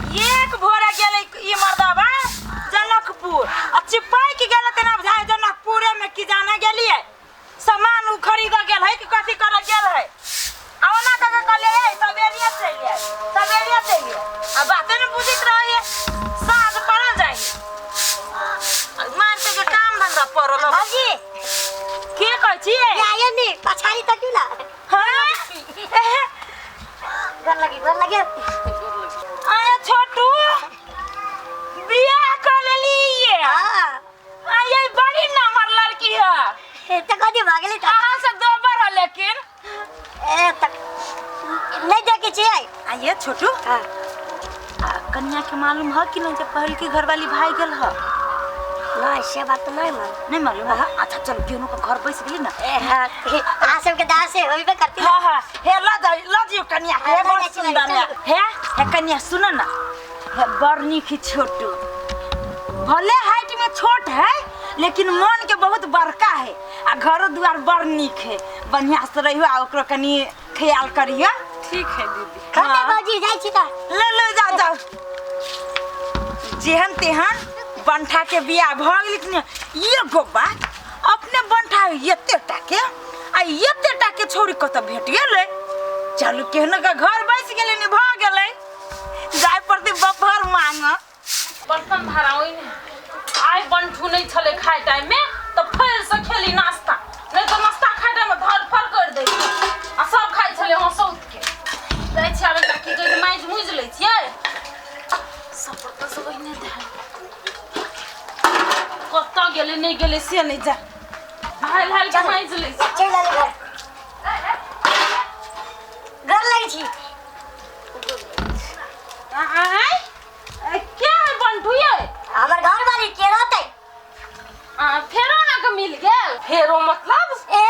एक भोरा गेले ई मर्दावा जनकपुर आ चिपाई के गेले तना बुझाय जनकपुर में की जाना गेलिए सामान उ खरीद गेल है कि कथि कर गेल है आवना का कहले है सवेरिया चलिए अब बातें न बुझित रहिए साँझ पड़ल जाए मार के जो काम धंधा पड़ल भाजी के कहै छिए आये नी पछाड़ी तकिला हां घर लगे आया छोटू बियाह कर लिए हां आये बड़ी नंबर लड़की है त कदी भागले त कहां से दो बार है लेकिन ए त नहीं देखे छी आये छोटू हां कन्या के मालूम है कि नहीं जब पहल के घर वाली भाई गेल है नहीं से बात तो नहीं मालूम है अच्छा चल केनो का घर बैस गेली ना ए हां आ सब के दास से होइबे करती हां हां हे ला जियो कन्या हे बहुत सुंदर है कन्या सुनो ना है बरनी की छोटू भले हाइट में छोट है लेकिन मन के बहुत बड़का है आ घरो दुआर बड़ नीक है बढ़िया से रहियो आ ओकरो कनी ख्याल करियो ठीक है दीदी कते बाजी जाई छी त ले जाओ जेहन तेहन बंठा के बियाह भ गेल ये गो बात अपने बंठा एते टाके आ एते टाके छोरी कत भेट गेलै चलू केहन का घर बैस गेलै नि भ गेलै जाय पड़ते बफर मांग बर्तन भराओई ने आइ बंठू नहीं छले खाए टाइम में तो फिर से खेली नाश्ता नहीं तो नाश्ता खाए टाइम में धर फर कर दे आ सब खाइ छले हम सौत के जाय छी आबे की कहि माइज मुइज लै छियै सब बर्तन सब ओइने दे कत्ता गेले नहीं गेले से नहीं जा हाल के माइज लै छी चल ले घर लगे छी क्या है बंठू ये हमर घर वाली के रहते फेरो ना के मिल गेल फेरो मतलब ए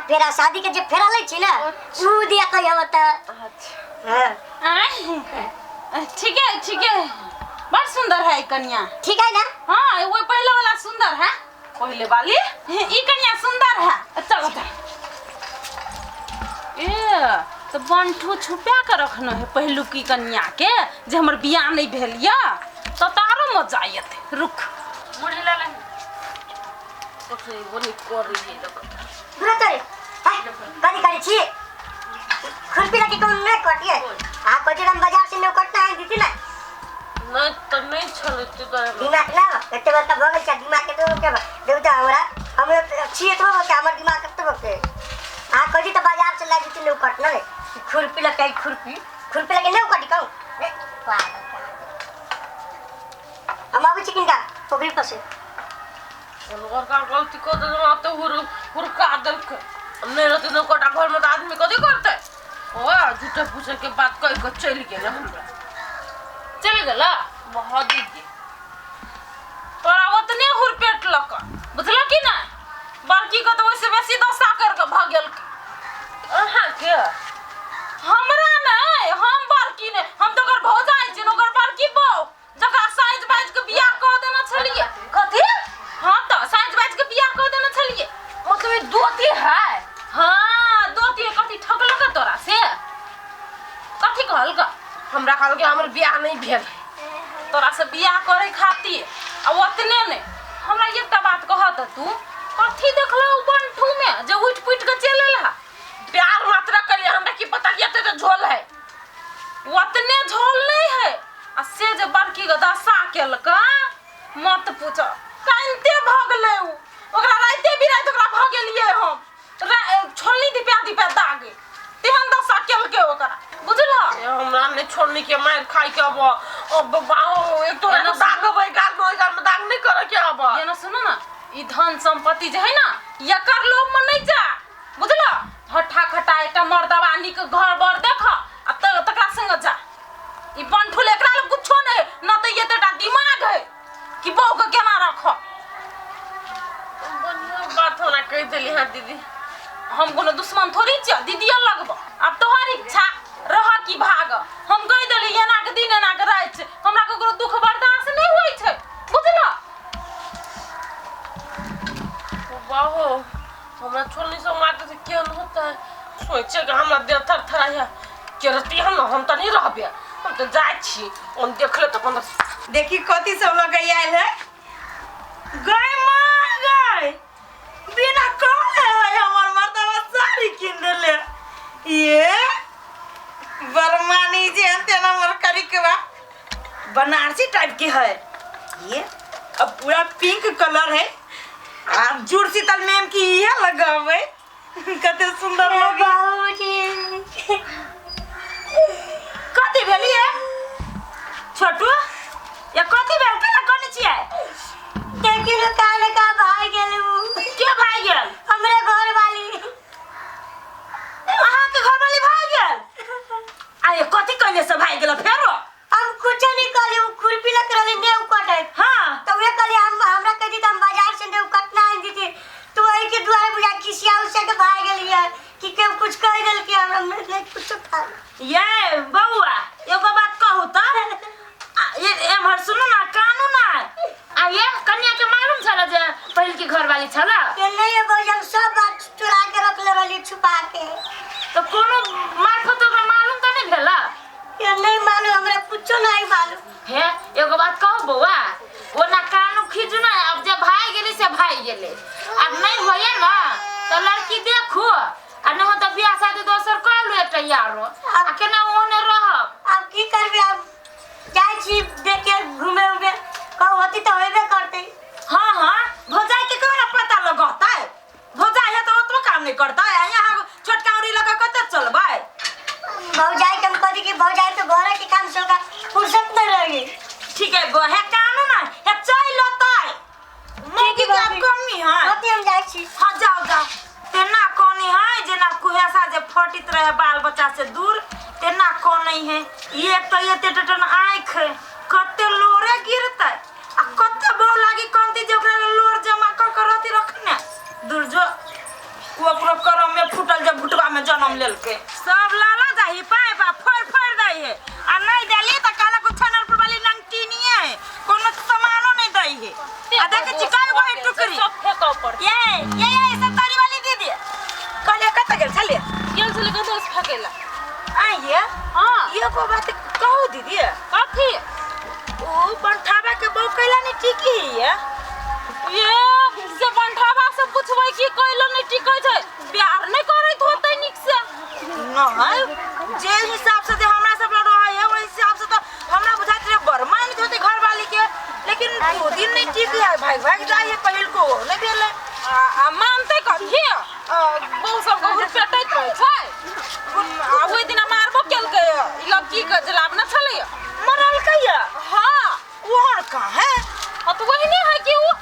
फेरा शादी के जे फेरा ले छी ना उ दिया कहियो त अच्छा हां ठीक है बड़ सुंदर है कन्या ठीक है ना हां वो पहले वाला सुंदर है पहले वाली ई कन्या सुंदर है चलो ए तो बंठू छुपा के रखना है पहलू की कन्या के जे हमर बियाह नहीं भेल या तो तारो मजा आयत रुक मुड़ी ले ओसे बोली कर रही है बुरा करी छी खुरपी लगी कौन नहीं कटिए आ कोजरम बाजार से न कटना है दीदी ना नहीं तो नहीं चलते तो दिमाग ना कते बार का भगल का दिमाग के तो के देवता हमरा हम छी तो के हमर दिमाग कते बके आ कोजी तो बाजार से ला दीदी न कटना है खुरपी लगे न कटी कहूं हम अभी चिकन का पोखरी पर से घर का गलती को दे आते हुरका दल हमने रहते न कोटा घर में आदमी कथि करते ओ झूठे पूछे के बात कह के चल गेले हमरा चल गेला बहुत दीदी तोरा ओतने हुरपेट लक बुझला कि ना बाकी को तो वैसे बेसी दशा कर के भ गेल अहां के हमरा नहीं हम बारकी ने हम तो कर भौजाई छी नोकर बारकी बौ जका साइज बाइज के बियाह क देना छलिए कथि हां तो साइज बाइज के बियाह क देना छलिए मतलब ये दोती है हां दोती कथि ठगल का तोरा से कथि कहल का हमरा कहल के हमर बियाह नहीं भेल तोरा से बियाह करे खातिर आ ओतने ने हमरा एकटा बात कहत तू कथि देखलो बंठू में जे उठ पुट के चलल है प्यार मात्र करिए हमरा की पता ये तो झोल है ओतने झोल नहीं है आ से जे बड़की के दशा केलका मत पूछ कांते भगले ओकरा राते बिरात ओकरा भ गेलिए हम छोलनी दिपा दागे तेहन दशा केलके ओकरा बुझला हमरा ने छोलनी के मार खाई के अब बाओ एक तो दाग भाई गाल में दाग नहीं करे के अब ये ना सुनो ना ई धन संपत्ति जे है ना ये कर लोभ में नहीं जा बुझला हठा खटा एकटा मर्दवानी के घर बर देख आ तकरा संग जा ई बंठू एकरा ल कुछो नहीं न त ये तेटा दिमाग है कि बहू के केना रख बढ़िया बात होना कह देली हां दीदी हम कोनो दुश्मन थोड़ी छ दीदी लगब अब तोहर इच्छा रह की भाग हम कह देली एना के दिन एना के रात हमरा ककरो दुख बर्दाश्त नहीं होई छै बुझला बाहो हमरा छोलनी से मारते से केन होता है सोचे कि हमरा देह थर थराया के रहती हम त नहीं रहबे हम तो जाए छी उन देख ले तो अपन देखी कथी सब लोग आयल है गए मार गए बिना कहले है हमर मर्दवा साड़ी किन देले ये बरमानी जे अंते नंबर करी के बा बनारसी टाइप के है ये अब पूरा पिंक कलर है आप जुड़ शीतल मैम की ये लगावे कते सुंदर लगे बाबूजी कथी भेली है छोटू या कथी भेल के कोनी छिए देखी लो काले का भाई गेल के भाई गेल हमरे घर वाली अहाँ के घर वाली भाई गेल आये कथी कहले से भाई गेल फेरो हम कुछ नहीं कहली उ खुरपी लग रहले नेउ कटे हां तो वे कहली हमरा कह दी हम बाजार से नेउ कटना आन दी थी तो वही के द्वारा बुझा खिसिया उसे के भाग गेली है कि के कुछ कह देल कि हमरा नहीं कुछ था ये बउआ एगो बात कहू त ये एमहर सुनो ना कानू ना आये कन्या के मालूम छला जे पहिल की घर वाली छला के नहीं है बोल हम सब बात चुरा के रख ले वाली छुपा के तो कोनो मार्फत ओकरा मालूम त नहीं भेला ये नहीं मालूम हमरा कुछ नहीं मालूम हे एगो बात कहू बउआ वो ना कानू खींचू ना अब जब भाई गेली से भाई गेले अब नहीं होए ना तो लड़की देखो आ न हो त बियाह शादी दोसर कर लो एकटा यारो आ केना ओने रहब अब की करबे अब जाय छी देखे घूमे उमे कहू होती तो होबे करते हां हां भौजाई के केना पता लगता है भौजाई है तो ओतबो काम नहीं करता है यहाँ छोटका उरी लगा कते चलबै भौजाई के हम कदी कि भौजाई तो घर के काम से होगा फुर्सत नहीं रहेगी ठीक है बो है कानू ना है चल लताई मोगी के अब कमी है होती हम जाय छी हां जाओ जाओ तेना कोनी है जेना कुहेसा जे फटित रहे बाल बच्चा से दूर तेना कोनी है ये तो ये टटन आंख कते लोरे गिरतै आ कते बो लागी कोंती जे ओकरा लोर जमा क के रहती रखने दूर जो वो ओकरो करम में फुटल जे भुटवा में जन्म लेलके सब लाला जाही पाए पा फड़ दई है आ नहीं देली त काला को छनर पर वाली नंगटीनी है कोनो सामानो नहीं दई है आ देखे चिकाई वो टुकड़ी सब फेंको पड़ ये सब तारी वाली दीदी कले कत गेल छले गेल छले के दोस फेकेला आइए हां ये को बात कहू दीदी कथी ओ पंठाबा के बौ कैला नहीं टिकी है ये से पंठाबा से पूछबै की कइलो नहीं टिकै छै प्यार नहीं करैत होतै निक से नहीं जे हिसाब से हमरा सब रहे है ओइ हिसाब से तो हमरा बुझात रे बरमान होते घर वाली के लेकिन दो दिन नहीं टिक है भाग जाए पहिल को नहीं भेले आ मानते कथी बहु सब घर पेटैत रहै छै आ ओइ दिन मारबो केलकै ई लड़की के जलाब न छलै मरल कहिया हां ओहर का है तो वही नहीं है कि वो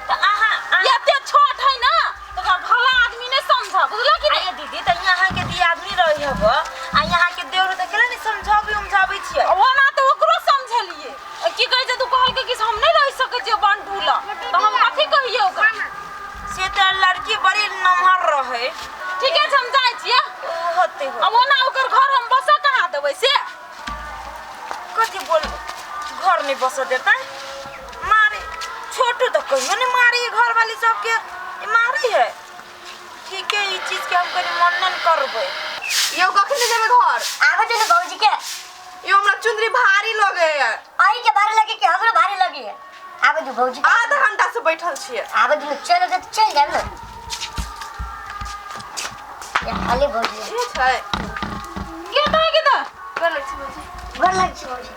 तो आहा एते छोट है ना तो भला आदमी ने समझा बुझला कि आये दीदी त यहाँ के दी आदमी रही हब आ यहाँ के देवर देखला नहीं समझाबै छियै ओना तो ओकरो समझलिए की कहे जे तू कहल के कि हम नहीं रह सके जे बंटूला तो हम कथि कहिए ओकरा से तो लड़की बड़ी नमहर रहे ठीक है हम जाय छियै होते हो अब ओना ओकर घर हम बस कहां देबै से कथि बोल घर नहीं बस देता मारे छोटू तो कहियो नहीं मारी घर वाली सब के मारी है ठीक है ये चीज के हम करी मनन करबै यो कखन जेबे घर आबे तो भौजी के यो हमरा चुंदरी भारी लगे है आई के भारी लगे कि हमरो भारी लगे है आबे तो भौजी आधा घंटा से बैठल छियै आबे तो चलो तो चल जाब ना या खाली भौजी ये छै के त के त गलै छी भौजी गोर लग छी भौजी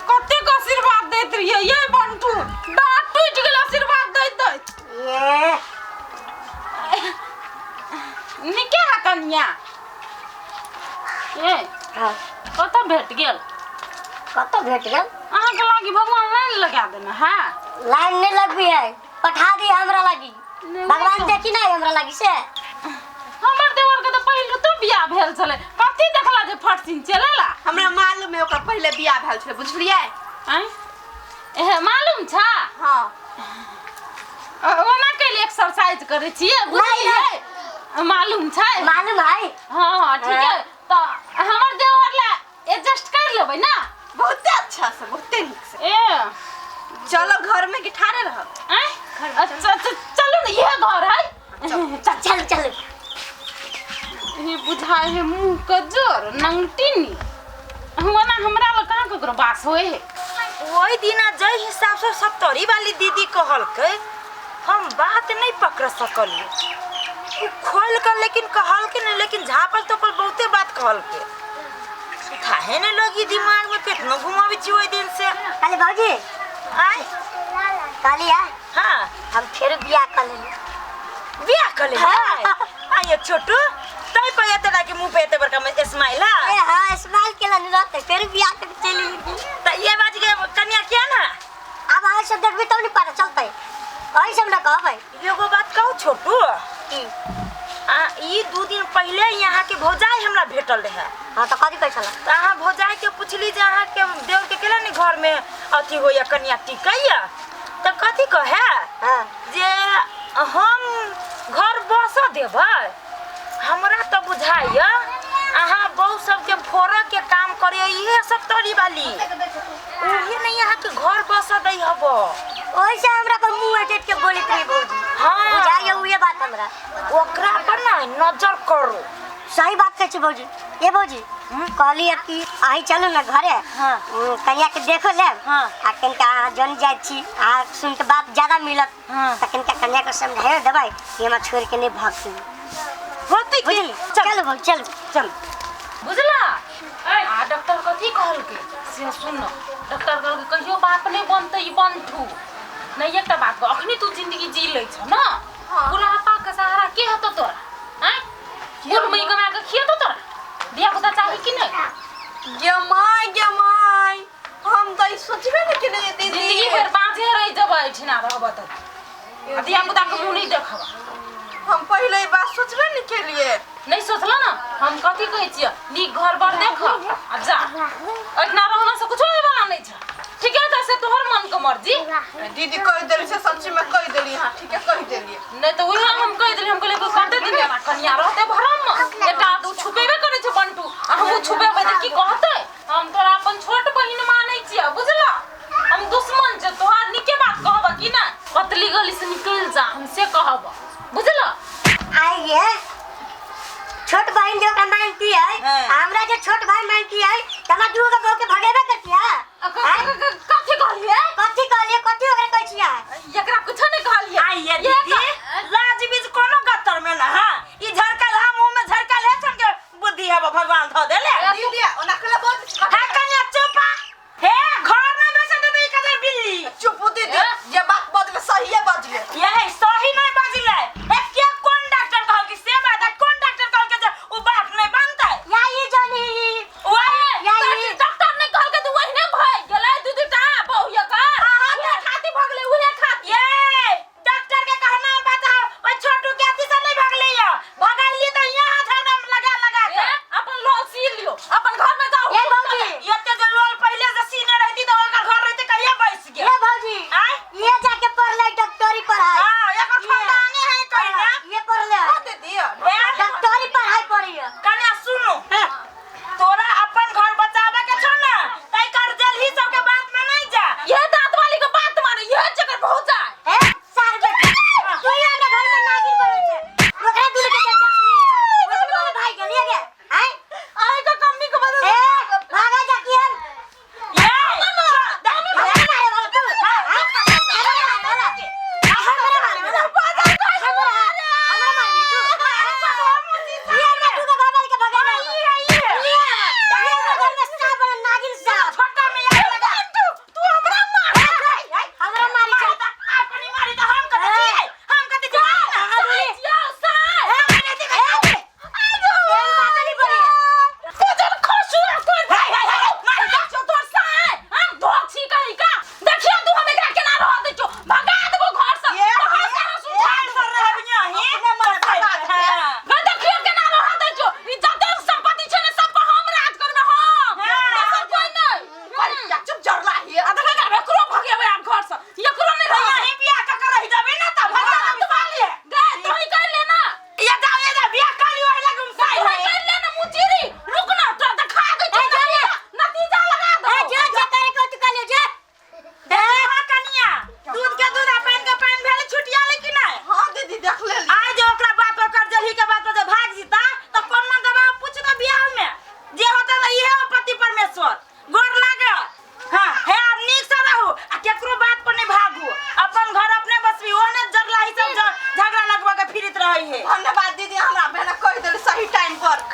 कते का आशीर्वाद दैत रहिए ये बंटू डांट टूट गेल आशीर्वाद दैत ये निके हा कन्या ए हां कत भेट गेल कत भेट गेल अहाँ के लागी भगवान लाइन लगा देना है लाइन नहीं लगबी है पठा दी हमरा लागी भगवान देखी ना हमरा लागी से हमर देवर के तो पहिले तो बियाह भेल छले कथि देखला जे फटसिन चलेला हमरा मालूम है ओकर पहले बियाह भेल छले बुझलियै हैं एहे मालूम छ हां ओना के लिए एक्सरसाइज करे छियै बुझलियै मालूम छै मालूम है हां ठीक है तो हमर देवर ला एडजस्ट कर लेबै ना बहुते अच्छा से बहुते नीक से ए चलो घर में कि ठाड़े रह अच्छा चलो ना ये घर है चल चल ये बुझाए है मुंह का जोर नंगटीनी हुआ ना हमरा ला कहां ककरो बास होए है। वही दिन जय हिसाब से 70 वाली दीदी कहल के हम बात नहीं पकड़ सकली। उ खोल कर लेकिन कहल के नहीं, लेकिन झापल तो पर बहुते बात कहल के काहे ने लगी दिमाग में कितना घुमावी छी ओई दिन से। काली भौजी आय काली है हां हम फिर बियाह कर लेली। बियाह कर ले आय छोटू तई पे एते लागे मुंह पे एते बड़का में स्माइल है। ए हां स्माइल केला नहीं रहते फिर बियाह कर चली त ये बात के कन्या क्या ना अब आए से देखबी तो नहीं पता चलते। आई सब ना कह भाई एगो बात कहू छोटू की ई 2 दिन पहले यहाँ के भौजाई हमरा भेटल रहे। हां तो कदी कैसा त अहाँ भौजाई के पूछली जे अहाँ के देवर के केला नहीं घर में अथी होया कन्या टिकैया त कथी कहे हां जे हम घर बस देबै। हमरा त बुझाइया अहाँ बहु सबके फोड़ा के काम करे ये सब तोरी वाली ओही नहीं यहाँ के घर बस दई हब। ओई से हमरा पर मुंह अटेट के बोली तरी भौजी। हाँ बुझाइए उहे बात हमरा ओकरा पर ना नजर करो। सही बात कहै छी भौजी। ए भौजी कहली कि आई चलू ना घरे हाँ कन्या के देखो ले हाँ आ कनिका जन जाय छी आ सुन के बात ज्यादा मिलत हाँ त कनिका कन्या के समझाए देबै कि हमरा छोड़ के नहीं भागती होती की बुझली। चलो भौजी चलो चल बुझला आ डॉक्टर कथी कहल के से सुन डॉक्टर कहल के कहियो बाप नहीं बनते ई बनठू नहीं एकटा बात को अखनी तू जिंदगी जी ले छ ना बुढ़ापा के सहारा के हतो तोरा हैं बुढ़ मई कमा के खिया तो तोरा बियाह होता चाही कि नहीं। जमाई हम तो ई सोचबे नहीं कि नहीं दीदी जिंदगी भर बांझे रह जबै ठिना रहब त दिया पुता के मुंह नहीं देखब। हम पहले ई बात सोचबे नहीं के लिए नहीं सोचला ना हम कथी कहै छियै नी घर बार देख आ जा इतना रहना से कुछ होबा नहीं छ। ठीक है तैसे तोहर मन के मर्जी। दीदी कह देली से सच्ची में कह देली। हां ठीक है कह देली नहीं तो वही हम कह देली हम कहले काटे दिन ना कन्या रहते भरम बेटा तू छुपेबे करे छ बंटू हम छुपेबे त की कहते हम तोरा अपन छोट बहिन मानै छियै बुझला। हम दुश्मन छ तोहार निके बात कहब कि ना पतली गली से निकल जा हमसे कहब बुझला। आइए छोट बहन जो मानती है हमरा जो छोट भाई मानती है तमा दू के के भगेबे करती है। कथी कहलिए कथी ओकरा कहै छियै एकरा कुछ नहीं कहलिए। आइए दीदी लाज बीज कोनो गतर में ना हां ई झरकल हम मुंह में झरकल है छन के बुद्धि है भगवान ध देले। दीदी ओना कला बहुत है कन्या चुप हे घर में बैसे दे ई कदर बिल्ली चुप दीदी ये बात बदले सही है बदले यही सही नहीं बजले। ए के कौन डॉक्टर कहल कि से बात है कौन डॉक्टर कहल के उ बात नहीं बनता या ये जानी ओए डॉक्टर नहीं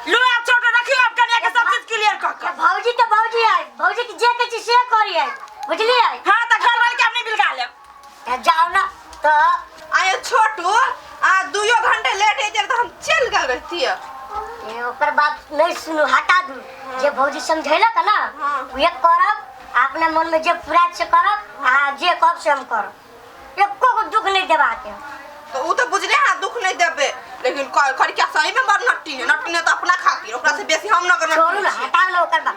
लो आप छोटे रखियो आप कन्या के सब चीज क्लियर कर ये भौजी तो भौजी है, भौजी की जे के चीज से करी है, बुझली है? हां त घर वाले के अपने बिलगा ले जाओ ना तो आयो छोटू आ 2 घंटे लेट है तो हम चल गए रहती है। ये ओकर बात नहीं सुनो, हटा दू। जे भौजी समझैला का ना ये करब, अपने मन में जे पूरा से करब आ जे कब से हम करब, एको को दुख नहीं देबा के। तो वो तो बुझले हां दुख नहीं देबे, लेकिन खरी क्या सही में बड़ नट्टी है, नट्टी ने तो अपना खातिर ओकरा से बेसी हम न करना। छोड़ू ना, हटाओ ना ओकर बात।